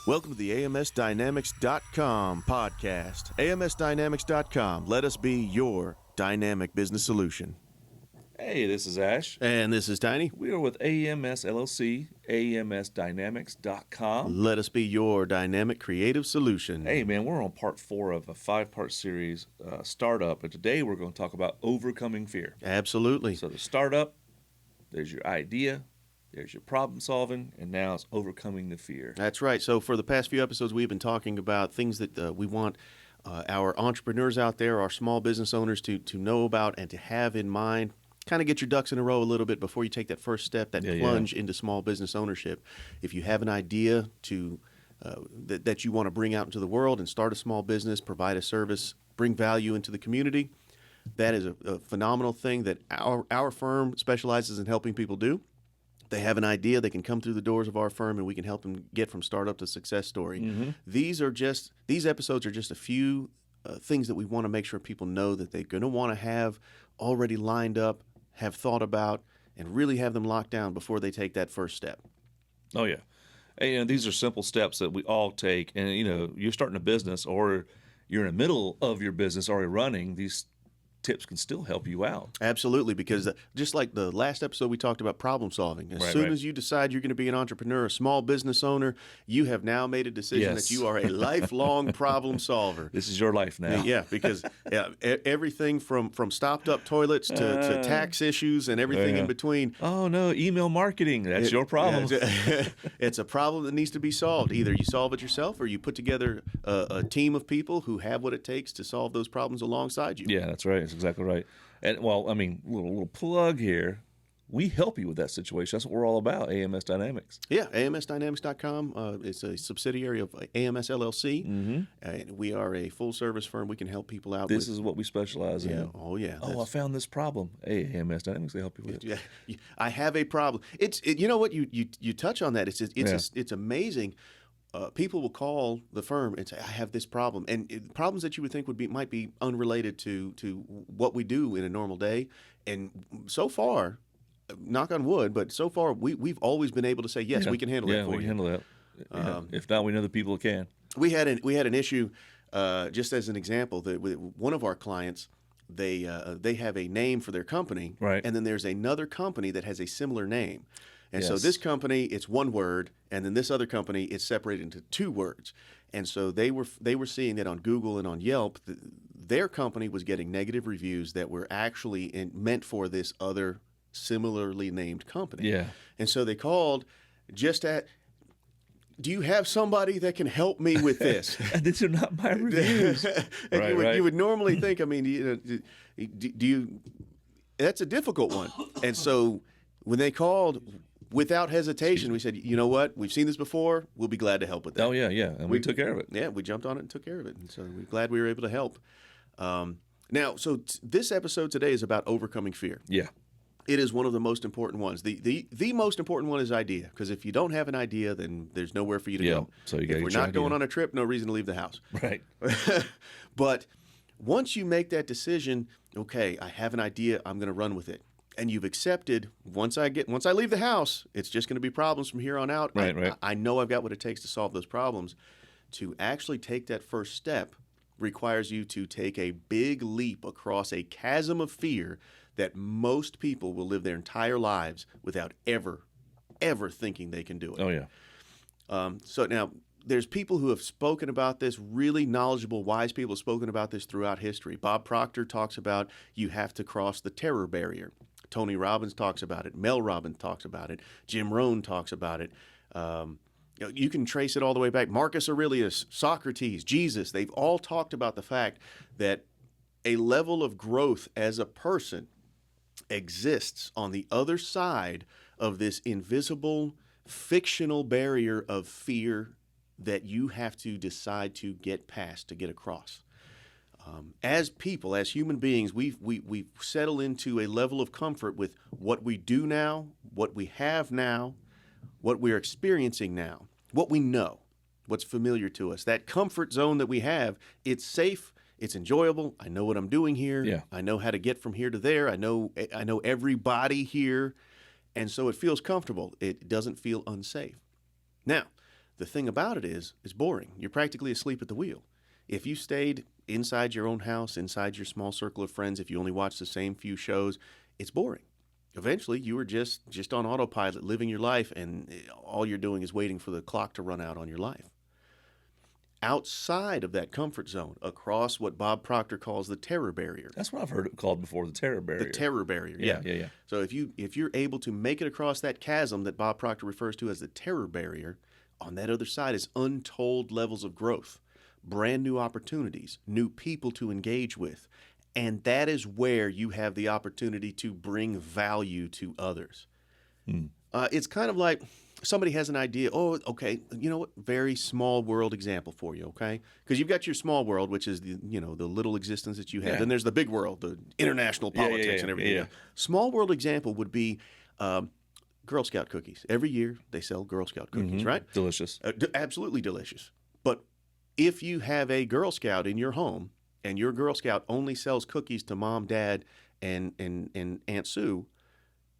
Welcome to the AMSDynamics.com podcast. AMSDynamics.com. Let us be your dynamic business solution. Hey, this is Ash. And this is Tiny. We are with AMS LLC, AMSDynamics.com. Let us be your dynamic creative solution. Hey, man, we're on part 4 of a 5-part series, Startup, and today we're going to talk about overcoming fear. Absolutely. So the startup, there's your idea, there's your problem solving, and now it's overcoming the fear. That's right. So for the past few episodes, we've been talking about things that we want our entrepreneurs out there, our small business owners to know about and to have in mind. Kind of get your ducks in a row a little bit before you take that first step, that plunge into small business ownership. If you have an idea that you want to bring out into the world and start a small business, provide a service, bring value into the community, that is a phenomenal thing that our firm specializes in helping people do. They have an idea, they can come through the doors of our firm, and we can help them get from startup to success story. Mm-hmm. These episodes are just a few things that we want to make sure people know that they're going to want to have already lined up, have thought about, and really have them locked down before they take that first step. Oh, yeah. And, these are simple steps that we all take. And, you're starting a business or you're in the middle of your business already running, these tips can still help you out. Absolutely, because just like the last episode we talked about problem solving, as soon as you decide you're going to be an entrepreneur, a small business owner, you have now made a decision that you are a lifelong problem solver. This is your life now. Yeah, because everything from stopped up toilets to tax issues and everything in between. Oh no, email marketing, that's your problem. It's a problem that needs to be solved. Either you solve it yourself or you put together a team of people who have what it takes to solve those problems alongside you. Yeah, that's right. That's exactly right. And little plug here. We help you with that situation. That's what we're all about, AMS Dynamics. Yeah, AMSDynamics.com. It's a subsidiary of AMS LLC. Mm-hmm. And we are a full-service firm. We can help people out. This is what we specialize in. Oh, yeah. I found this problem. Hey, AMS Dynamics, they help you with it. Yeah, I have a problem. You know what? You touch on that. It's amazing. People will call the firm and say, "I have this problem," and problems that you would think might be unrelated to what we do in a normal day. And so far, knock on wood, but so far we've always been able to say, "Yes, we can handle that for you." Yeah, we can handle that. If not, we know the people who can. We had an issue, just as an example, that with one of our clients. They have a name for their company, right? And then there's another company that has a similar name. And so this company, it's one word, and then this other company, it's separated into 2 words. And so they were seeing that on Google and on Yelp, their company was getting negative reviews that were actually meant for this other similarly named company. Yeah. And so they called do you have somebody that can help me with this? These are not my reviews. And you would normally think, do you? That's a difficult one. And so when they called, without hesitation, we said, you know what? We've seen this before. We'll be glad to help with that. Oh, yeah. And we took care of it. Yeah, we jumped on it and took care of it. And so we're glad we were able to help. This episode today is about overcoming fear. Yeah. It is one of the most important ones. The most important one is idea, because if you don't have an idea, then there's nowhere for you to go. So if we're not going on a trip, no reason to leave the house. Right. But once you make that decision, okay, I have an idea, I'm going to run with it. And you've accepted, once I leave the house, it's just going to be problems from here on out. Right. I know I've got what it takes to solve those problems. To actually take that first step requires you to take a big leap across a chasm of fear that most people will live their entire lives without ever thinking they can do it. Oh, yeah. So now, there's people who have spoken about this, really knowledgeable, wise people have spoken about this throughout history. Bob Proctor talks about you have to cross the terror barrier. Tony Robbins talks about it. Mel Robbins talks about it. Jim Rohn talks about it. You can trace it all the way back. Marcus Aurelius, Socrates, Jesus, they've all talked about the fact that a level of growth as a person exists on the other side of this invisible, fictional barrier of fear that you have to decide to get past, to get across. As people, as human beings, we've settled into a level of comfort with what we do now, what we have now, what we're experiencing now, what we know, what's familiar to us. That comfort zone that we have, it's safe, it's enjoyable. I know what I'm doing here. Yeah. I know how to get from here to there. I know everybody here. And so it feels comfortable. It doesn't feel unsafe. Now, The thing about it is, it's boring. You're practically asleep at the wheel. If you stayed inside your own house, inside your small circle of friends, if you only watched the same few shows, it's boring. Eventually, you were just on autopilot, living your life, and all you're doing is waiting for the clock to run out on your life. Outside of that comfort zone, across what Bob Proctor calls the terror barrier. That's what I've heard it called before, the terror barrier. The terror barrier, yeah. So if you're able to make it across that chasm that Bob Proctor refers to as the terror barrier, on that other side is untold levels of growth, brand new opportunities, new people to engage with. And that is where you have the opportunity to bring value to others. It's kind of like somebody has an idea. Oh, okay, you know what? Very small world example for you, okay? Because you've got your small world, which is the little existence that you have. Yeah. Then there's the big world, the international politics and everything. Yeah. Small world example would be Girl Scout cookies. Every year they sell Girl Scout cookies, right? Delicious. Absolutely delicious. But if you have a Girl Scout in your home and your Girl Scout only sells cookies to Mom, Dad, and Aunt Sue,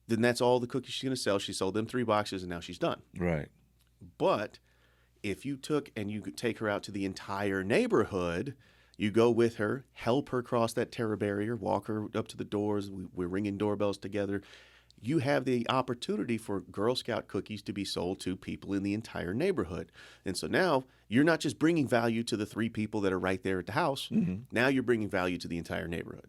then that's all the cookies she's going to sell. She sold them 3 boxes, and now she's done. Right. But if you took and you could take her out to the entire neighborhood, you go with her, help her cross that terror barrier, walk her up to the doors, we're ringing doorbells together, you have the opportunity for Girl Scout cookies to be sold to people in the entire neighborhood. And so now you're not just bringing value to the 3 people that are right there at the house. Now you're bringing value to the entire neighborhood.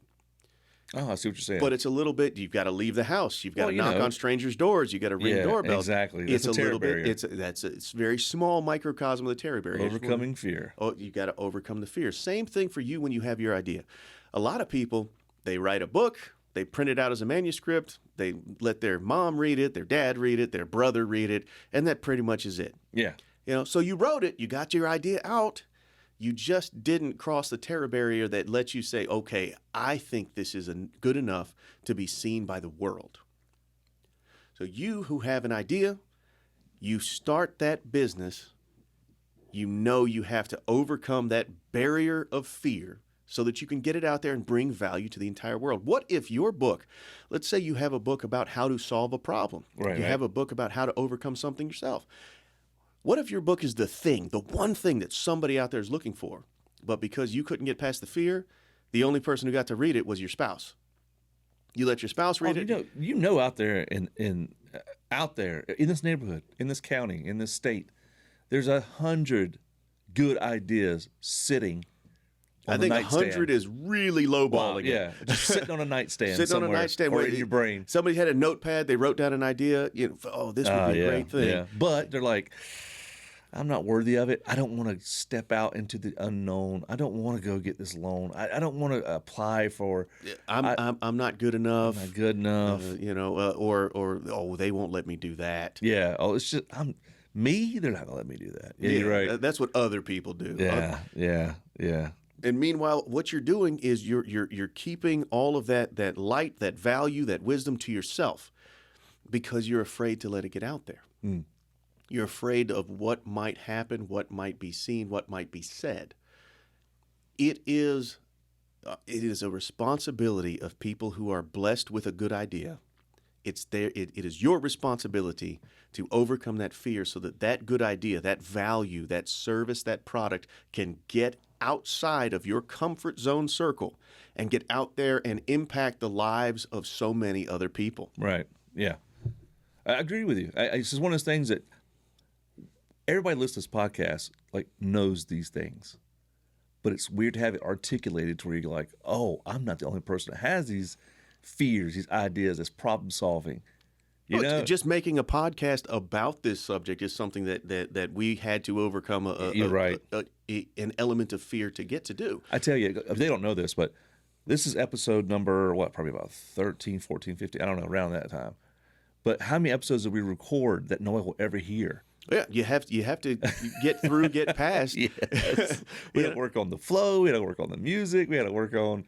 Oh, I see what you're saying. But it's a little bit, you've got to leave the house. You've got to knock know. on strangers' doors. You've got to ring doorbells. Exactly. That's It's a terror little barrier. bit, it's a very small microcosm of the terror barrier. Overcoming fear. Oh, you got to overcome the fear. Same thing for you when you have your idea. A lot of people, they write a book, they print it out as a manuscript, they let their mom read it, their dad read it, their brother read it, and that pretty much is it. Yeah. So you wrote it, you got your idea out, you just didn't cross the terror barrier that lets you say, okay, I think this is good enough to be seen by the world. So you who have an idea, you start that business, you know you have to overcome that barrier of fear so that you can get it out there and bring value to the entire world. What if your book, let's say you have a book about how to solve a problem. Right, you have a book about how to overcome something yourself. What if your book is the one thing that somebody out there is looking for, but because you couldn't get past the fear, the only person who got to read it was your spouse? You let your spouse read it. Out there in this neighborhood, in this county, in this state, there's 100 good ideas sitting on I the think nightstand. 100 is really lowballing it. Yeah, just sitting on a nightstand Sitting on a somewhere, nightstand or where in your brain. Somebody had a notepad, they wrote down an idea, this would be a great thing. Yeah. But they're like, I'm not worthy of it. I don't want to step out into the unknown. I don't want to go get this loan. I don't want to apply for. I'm not good enough. I'm not good enough. Or they won't let me do that. Yeah. Oh, it's just me. They're not gonna let me do that. Yeah, you're right. That's what other people do. Yeah. And meanwhile, what you're doing is you're keeping all of that light, that value, that wisdom to yourself, because you're afraid to let it get out there. You're afraid of what might happen, what might be seen, what might be said. It is a responsibility of people who are blessed with a good idea. It is your responsibility to overcome that fear so that good idea, that value, that service, that product can get outside of your comfort zone circle and get out there and impact the lives of so many other people. Right. Yeah. I agree with you. It's just one of those things that everybody listening to this podcast knows these things, but it's weird to have it articulated to where you're like, oh, I'm not the only person that has these fears, these ideas, this problem solving. Just making a podcast about this subject is something that we had to overcome an element of fear to get to do. I tell you, they don't know this, but this is episode number, probably about 13, 14, 15, I don't know, around that time. But how many episodes did we record that no one will ever hear? Yeah, you have to get through, get past. Yes. We had to work on the flow. We had to work on the music. We had to work on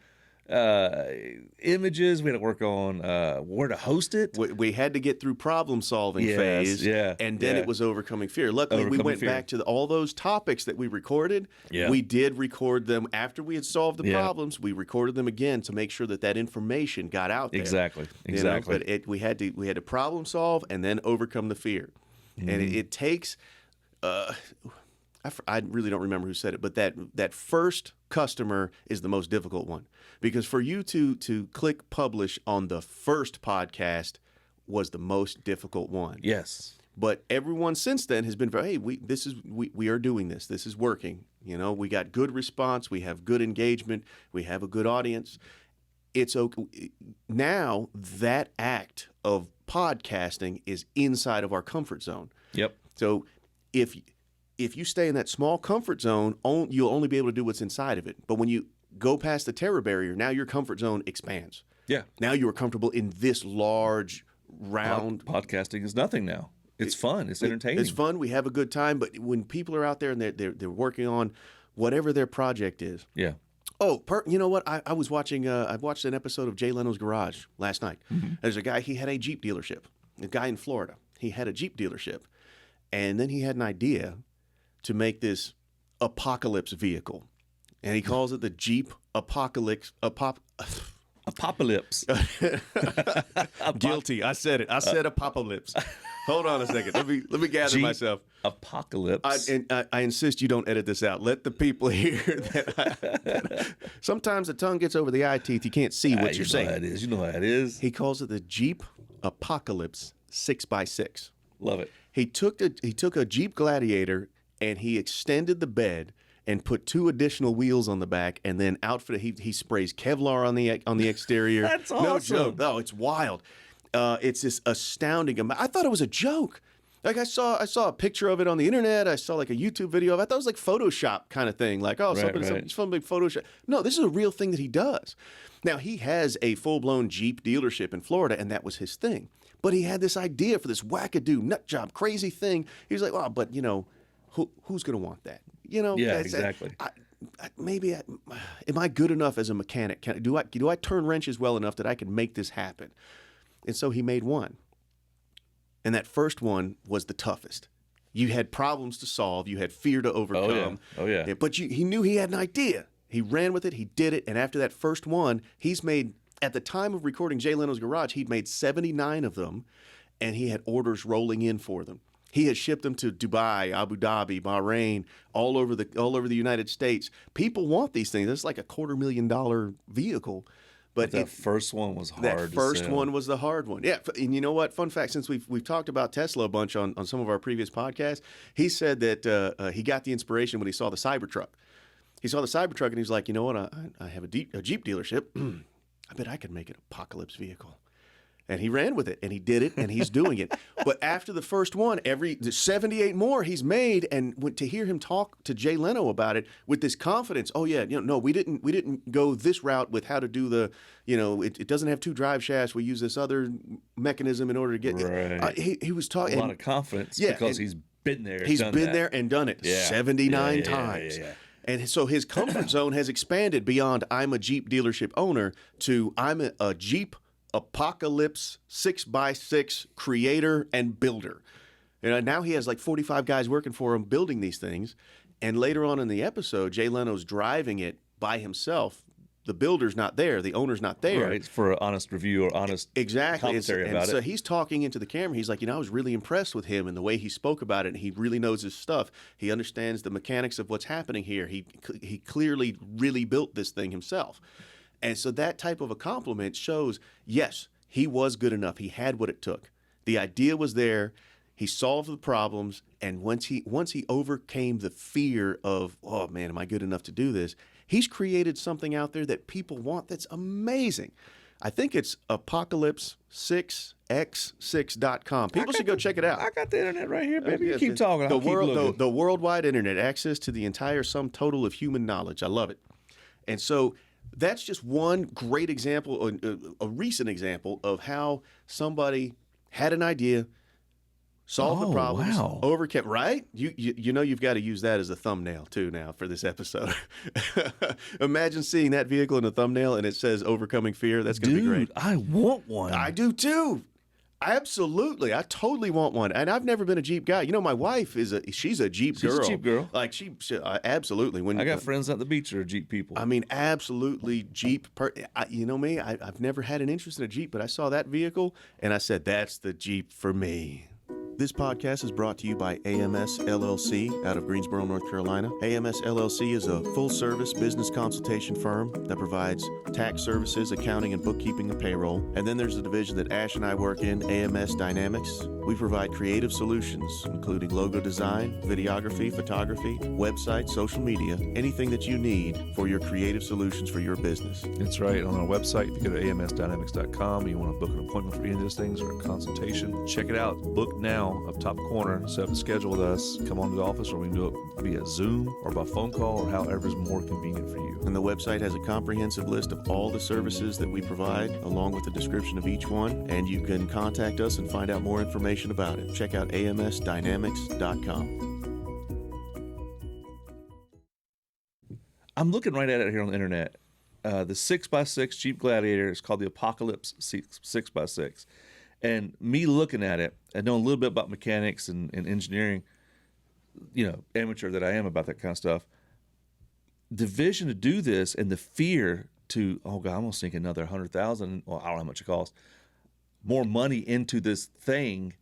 images. We had to work on where to host it. We had to get through problem solving phase. Yeah, and then it was overcoming fear. Luckily, we went back to all those topics that we recorded. Yeah. We did record them after we had solved the problems. We recorded them again to make sure that information got out there. Exactly. But we had to problem solve and then overcome the fear. And it takes I really don't remember who said it, but that first customer is the most difficult one, because for you to click publish on the first podcast was the most difficult one. Yes. But everyone since then has been very, hey, we are doing this. This is working. We got good response. We have good engagement. We have a good audience. It's okay. Now that act of podcasting is inside of our comfort zone. Yep. So if you stay in that small comfort zone, you'll only be able to do what's inside of it. But when you go past the terror barrier, now your comfort zone expands. Yeah. Now you are comfortable in this large, round. Podcasting is nothing now. It's fun. It's entertaining. It's fun. We have a good time. But when people are out there and they're working on whatever their project is. Yeah. Oh, you know what? I was watching. I watched an episode of Jay Leno's Garage last night. Mm-hmm. There's a guy. He had a Jeep dealership. A guy in Florida. He had a Jeep dealership, and then he had an idea to make this apocalypse vehicle, and he calls it the Jeep Apocalypse. Apocalypse. Guilty. I said it. I said apocalypse. Hold on a second. Let me gather Jeep myself. Apocalypse. I insist you don't edit this out. Let the people hear that. Sometimes the tongue gets over the eye teeth. You can't see what you're saying. You know how it is. He calls it the Jeep Apocalypse 6x6. Love it. He took a Jeep Gladiator and he extended the bed and put 2 additional wheels on the back, and then outfitted. He sprays Kevlar on the exterior. That's awesome. No joke. No, it's wild. It's this astounding amount. I thought it was a joke. Like I saw a picture of it on the internet. I saw like a YouTube video of it. I thought it was like Photoshop kind of thing. Like, oh, some big Photoshop. No, this is a real thing that he does. Now, he has a full-blown Jeep dealership in Florida, and that was his thing. But he had this idea for this wackadoo, nut job, crazy thing. He was like, well, but, who's going to want that? Yeah, exactly. Am I good enough as a mechanic? Do I turn wrenches well enough that I can make this happen? And so he made one. And that first one was the toughest. You had problems to solve. You had fear to overcome. Oh, yeah. But he knew he had an idea. He ran with it. He did it. And after that first one, he's made, at the time of recording Jay Leno's Garage, he'd made 79 of them, and he had orders rolling in for them. He had shipped them to Dubai, Abu Dhabi, Bahrain, all over the United States. People want these things. It's like a $250,000 vehicle. But that first one was hard. That first one was the hard one. Yeah, and you know what? Fun fact: since we've talked about Tesla a bunch on some of our previous podcasts, he said that he got the inspiration when he saw the Cybertruck. He saw the Cybertruck and he was like, you know what? I have a Jeep dealership. I bet I could make an apocalypse vehicle. And he ran with it, and he did it, and he's doing it. But after the first one, 78 more he's made, and to hear him talk to Jay Leno about it with this confidence, oh yeah, no, we didn't go this route with how to do the, it doesn't have 2 drive shafts. We use this other mechanism in order to get. Right. He was talking a lot of confidence because he's been there. He's been there and done it 79 times. Yeah. And so his comfort zone has expanded beyond I'm a Jeep dealership owner to I'm a Jeep Apocalypse 6x6 creator and builder. Now he has like 45 guys working for him building these things. And later on in the episode, Jay Leno's driving it by himself. The builder's not there. The owner's not there. Right, for an honest review or honest commentary about it. So he's talking into the camera. He's like, I was really impressed with him and the way he spoke about it. And he really knows his stuff. He understands the mechanics of what's happening here. He clearly really built this thing himself. And so that type of a compliment shows, yes, he was good enough. He had what it took. The idea was there. He solved the problems. And once he overcame the fear of, oh, man, am I good enough to do this? He's created something out there that people want that's amazing. I think it's apocalypse6x6.com. People should go check it out. I got the internet right here, baby. You keep talking. The worldwide internet, access to the entire sum total of human knowledge. I love it. And so that's just one great example, a recent example of how somebody had an idea, solved the problems, overcame. Right? You've got to use that as a thumbnail too now for this episode. Imagine seeing that vehicle in a thumbnail and it says "Overcoming Fear." That's going to be great. I want one. I do too. Absolutely. I totally want one. And I've never been a Jeep guy. My wife she's a Jeep girl. She's a Jeep girl. Like absolutely. I got friends at the beach that are Jeep people. I mean, absolutely Jeep. You know me, I've never had an interest in a Jeep, but I saw that vehicle and I said, that's the Jeep for me. This podcast is brought to you by AMS LLC out of Greensboro, North Carolina. AMS LLC is a full-service business consultation firm that provides tax services, accounting, and bookkeeping and payroll. And then there's a division that Ash and I work in, AMS Dynamics. We provide creative solutions, including logo design, videography, photography, website, social media, anything that you need for your creative solutions for your business. That's right. On our website, if you go to amsdynamics.com and you want to book an appointment for any of those things or a consultation, check it out. Book now up top corner. Set up a schedule with us. Come on to the office, or we can do it via Zoom or by phone call or however is more convenient for you. And the website has a comprehensive list of all the services that we provide, along with a description of each one. And you can contact us and find out more information about it. Check out amsdynamics.com. I'm looking right at it here on the internet. The 6x6 Jeep Gladiator is called the Apocalypse 6x6. And me looking at it and knowing a little bit about mechanics and engineering, amateur that I am about that kind of stuff, the vision to do this and the fear to, oh God, I'm going to sink another 100,000, well, I don't know how much it costs, more money into this thing.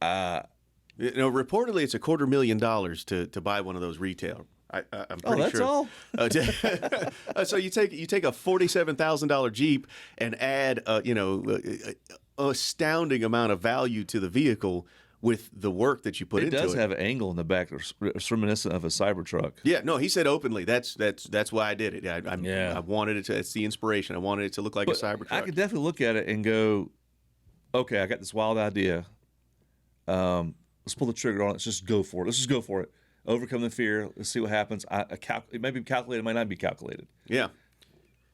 Reportedly, it's $250,000 to buy one of those retail. I'm pretty that's sure. all. So you take a $47,000 Jeep and add astounding amount of value to the vehicle with the work that you put into it. It does have an angle in the back that's reminiscent of a Cybertruck. Yeah, no, he said openly. That's why I did it. I wanted it to. It's the inspiration. I wanted it to look like a Cybertruck. I could definitely look at it and go, okay, I got this wild idea. Let's pull the trigger on it. Let's just go for it. Let's just go for it. Overcome the fear. Let's see what happens. It may be calculated, it might not be calculated. Yeah.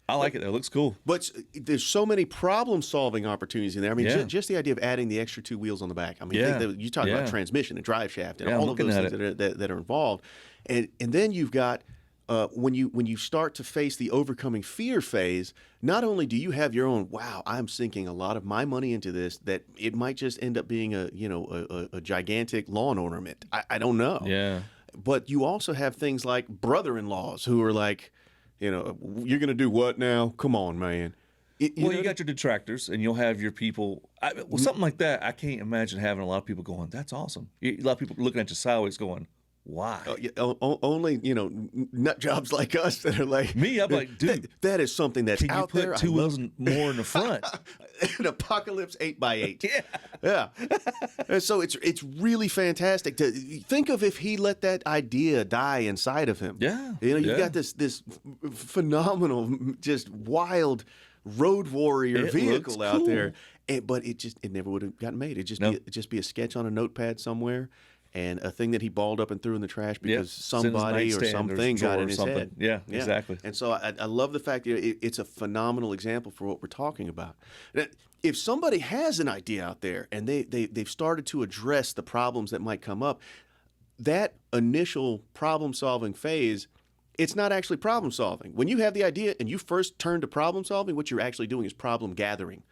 I like it, though. It looks cool. But there's so many problem-solving opportunities in there. I mean, just the idea of adding the extra 2 wheels on the back. I mean, you talk about transmission and drive shaft and all of those things that are involved. And then you've got, when you start to face the overcoming fear phase, not only do you have your own, wow, I'm sinking a lot of my money into this, that it might just end up being a gigantic lawn ornament. I don't know. Yeah. But you also have things like brother-in-laws who are like, you're going to do what now? Come on, man. You got your detractors, and you'll have your people. Something like that, I can't imagine having a lot of people going, that's awesome. A lot of people looking at you sideways going, why? Only, nut jobs like us that are like... Me, I'm like, dude. That is something that's out there. Can you put 2 wheels more in the front? An Apocalypse 8x8. Yeah. And so it's really fantastic to think of if he let that idea die inside of him. Yeah. You've got this phenomenal, just wild road warrior vehicle out there. But it never would have gotten made. It'd just be a sketch on a notepad somewhere. And a thing that he balled up and threw in the trash because somebody or something got in his head. Yeah, exactly. And so I love the fact that it's a phenomenal example for what we're talking about. If somebody has an idea out there and they've started to address the problems that might come up, that initial problem-solving phase, it's not actually problem-solving. When you have the idea and you first turn to problem-solving, what you're actually doing is problem-gathering.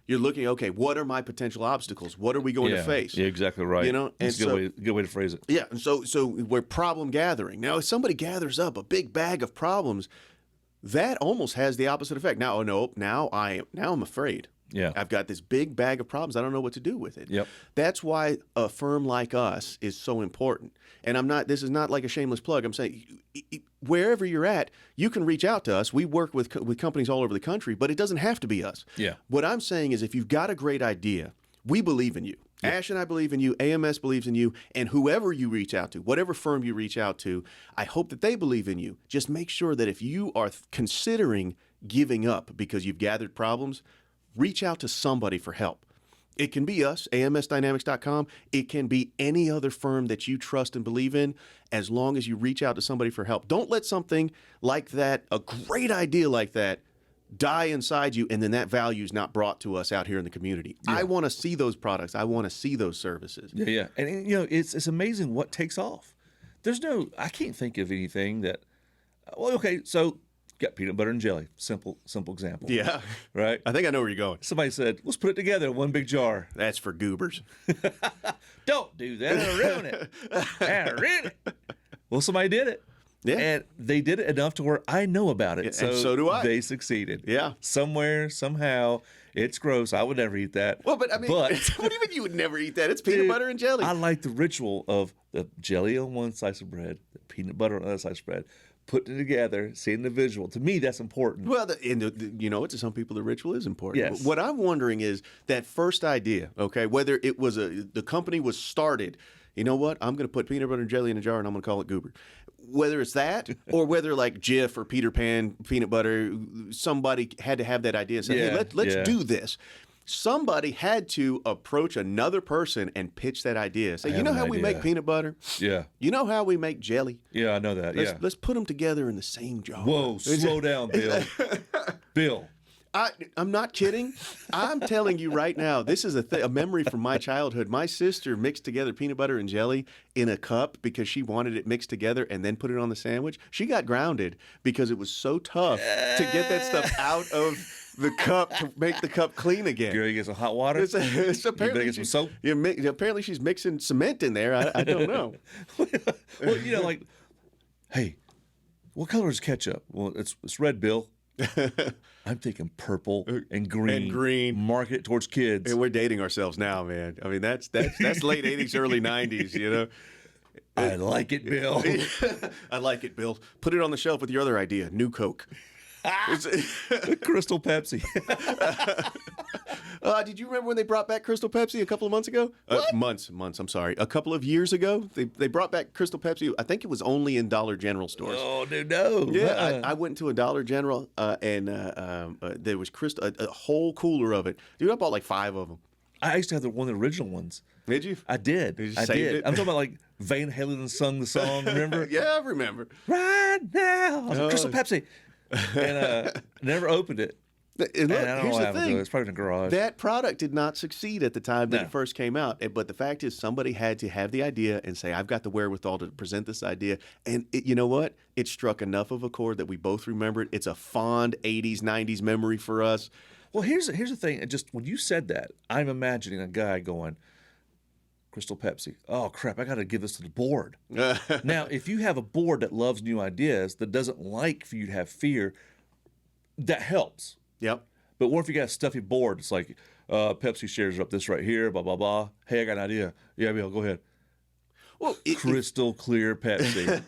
You're looking, okay, what are my potential obstacles? What are we going to face? Yeah, exactly right. That's a good way to phrase it. Yeah, and so we're problem gathering. Now, if somebody gathers up a big bag of problems, that almost has the opposite effect. Now I'm afraid. Yeah. I've got this big bag of problems. I don't know what to do with it. Yep. That's why a firm like us is so important. And this is not like a shameless plug. I'm saying wherever you're at, you can reach out to us. We work with companies all over the country, but it doesn't have to be us. Yeah. What I'm saying is if you've got a great idea, we believe in you. Yep. Ash and I believe in you. AMS believes in you. And whoever you reach out to, whatever firm you reach out to, I hope that they believe in you. Just make sure that if you are considering giving up because you've gathered problems, reach out to somebody for help. It can be us, amsdynamics.com. It can be any other firm that you trust and believe in, as long as you reach out to somebody for help. Don't let something like that, a great idea like that, die inside you, and then that value is not brought to us out here in the community. Yeah. I want to see those products. I want to see those services. Yeah. And it's amazing what takes off. I can't think of anything that, so got peanut butter and jelly. Simple example. Yeah. Right? I think I know where you're going. Somebody said, let's put it together in one big jar. That's for goobers. Don't do that. That'll ruin it. That'll ruin it. Well, somebody did it. Yeah. And they did it enough to where I know about it. And so do I. They succeeded. Yeah. Somewhere, somehow. It's gross. I would never eat that. Well, but I mean, what do you mean you would never eat that? It's peanut butter and jelly. I like the ritual of the jelly on one slice of bread, the peanut butter on the other slice of bread, putting it together, seeing the visual. To me, that's important. Well, you know what? To some people, the ritual is important. Yes. What I'm wondering is that first idea, okay, whether it was the company was started, you know what? I'm going to put peanut butter and jelly in a jar and I'm going to call it Goober. Whether it's that or whether like Jif or Peter Pan peanut butter, somebody had to have that idea and say, hey, let's do this. Somebody had to approach another person and pitch that idea. Say, you know how we make peanut butter? Yeah. You know how we make jelly? Yeah, I know that. Let's put them together in the same jar. Whoa, slow down, Bill. Bill. I'm not kidding. I'm telling you right now, this is a memory from my childhood. My sister mixed together peanut butter and jelly in a cup because she wanted it mixed together and then put it on the sandwich. She got grounded because it was so tough to get that stuff out of the cup to make the cup clean again. Girl, you get some hot water? It's apparently get some soap? Apparently she's mixing cement in there. I don't know. Well, you know, like, hey, what color is ketchup? Well, it's red, Bill. I'm thinking purple and green. And green. Market it towards kids. And we're dating ourselves now, man. I mean, that's late 80s, early 90s, you know. I like it, Bill. I like it, Bill. Put it on the shelf with your other idea, New Coke. Crystal Pepsi. Did you remember when they brought back Crystal Pepsi a couple of months ago? Months, I'm sorry. A couple of years ago, they brought back Crystal Pepsi. I think it was only in Dollar General stores. Oh, dude, no. Yeah, I went to a Dollar General and there was Crystal, a whole cooler of it. Dude, I bought like 5 of them. I used to have one of the original ones. Did you? I did. I did. I'm talking about like Van Halen sung the song, remember? Yeah, I remember. Right now. I was like, Crystal Pepsi. And never opened it. And look, I don't know here's what the happened thing. to it. It's probably in the garage. That product did not succeed at the time that No. it first came out. But the fact is, somebody had to have the idea and say, I've got the wherewithal to present this idea. And you know what? It struck enough of a chord that we both remember it. It's a fond 80s, 90s memory for us. Well, here's the thing. Just when you said that, I'm imagining a guy going, Crystal Pepsi. Oh, crap. I got to give this to the board. Now, if you have a board that loves new ideas, that doesn't like for you to have fear, that helps. Yep. But what if you got a stuffy board? It's like Pepsi shares up this right here, blah, blah, blah. Hey, I got an idea. Yeah, Bill, go ahead. Well, Crystal clear Pepsi.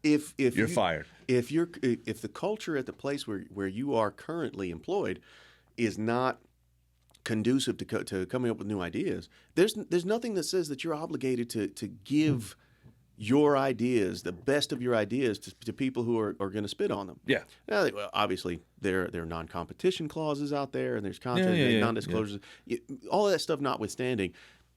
if You're fired. If the culture at the place where you are currently employed is not conducive to coming up with new ideas, there's nothing that says that you're obligated to give your ideas, the best of your ideas, to people who are going to spit on them. Yeah. Now, obviously, there are non-competition clauses out there, and there's content non-disclosures. All of that stuff notwithstanding,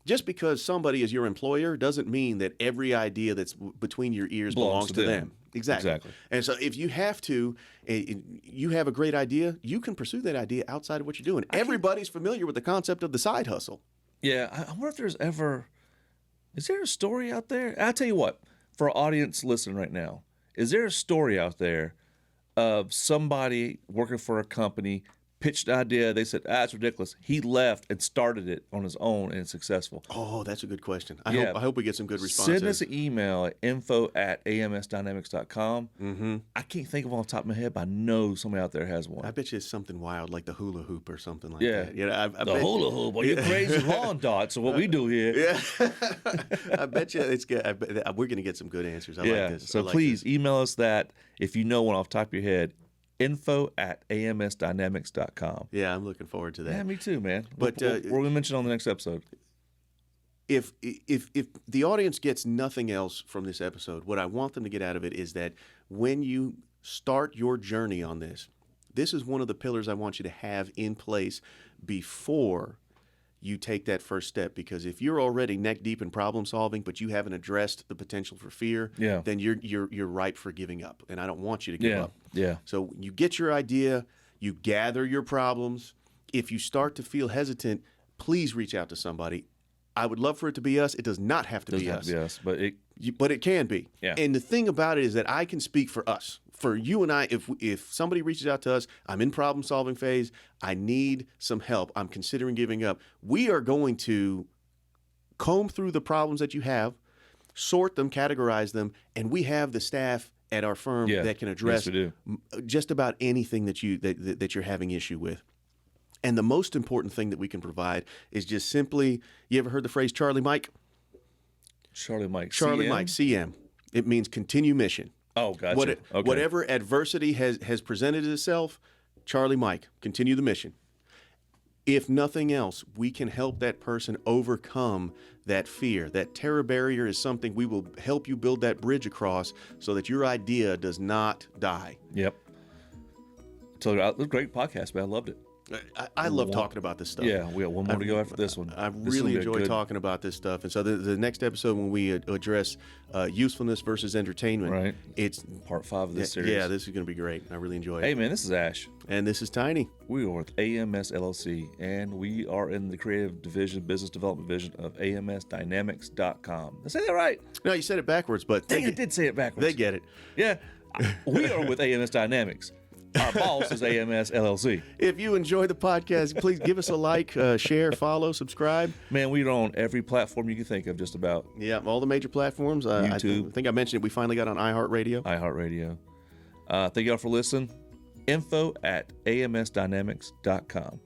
just because somebody is your employer doesn't mean that every idea that's between your ears belongs to them. Exactly. And so if you have to, you have a great idea, you can pursue that idea outside of what you're doing. Everybody's familiar with the concept of the side hustle. Yeah. I wonder if there's ever... Is there a story out there? I'll tell you what, for our audience listening right now, is there a story out there of somebody working for a company, pitched an idea, they said, it's ridiculous. He left and started it on his own and it's successful. Oh, that's a good question. I hope we get some good responses. Send us an email at info@amsdynamics.com. Mm-hmm. I can't think of it off the top of my head, but I know somebody out there has one. I bet you it's something wild like the hula hoop or something like that. Yeah, the hula hoop. Well, you're crazy lawn darts. So what we do here. Yeah, I bet you it's good. We're going to get some good answers. I like this. So please email us that if you know one off the top of your head. info@amsdynamics.com. Yeah, I'm looking forward to that. Yeah, me too, man. But we're going to mention on the next episode. If the audience gets nothing else from this episode, what I want them to get out of it is that when you start your journey on this is one of the pillars I want you to have in place before you take that first step. Because if you're already neck deep in problem solving, but you haven't addressed the potential for fear, then you're ripe for giving up. And I don't want you to give up. Yeah. So you get your idea, you gather your problems. If you start to feel hesitant, please reach out to somebody. I would love for it to be us. It does not have to be us. But it can be. Yeah. And the thing about it is that I can speak for us. For you and I, if somebody reaches out to us, I'm in problem-solving phase, I need some help, I'm considering giving up, we are going to comb through the problems that you have, sort them, categorize them, and we have the staff at our firm that can address just about anything that you're having issue with. And the most important thing that we can provide is just simply, you ever heard the phrase Charlie Mike? Charlie Mike. Charlie CM? Mike, CM. It means continue mission. Oh, gotcha. Okay. Whatever adversity has presented itself, Charlie Mike, continue the mission. If nothing else, we can help that person overcome that fear. That terror barrier is something we will help you build that bridge across so that your idea does not die. Yep. So it was a great podcast, man. I loved it. I love talking about this stuff. Yeah, we got one more to go after this one. I This really will be a enjoy good- talking about this stuff. And so the next episode, when we address usefulness versus entertainment, Right. it's Part 5 of this series. Yeah, this is going to be great. I really enjoy it. Hey, man, this is Ash. And this is Tiny. We are with AMS LLC, and we are in the creative division, business development division of AMSDynamics.com. Did I say that right? No, you said it backwards, but Dang, I did say it backwards. they get it. Yeah. We are with AMS Dynamics. Our boss is AMS LLC. If you enjoy the podcast, please give us a like, share, follow, subscribe. Man, we're on every platform you can think of, just about. Yeah, all the major platforms. YouTube. I think I mentioned it. We finally got on iHeartRadio. iHeartRadio. Thank y'all for listening. Info@AMSDynamics.com.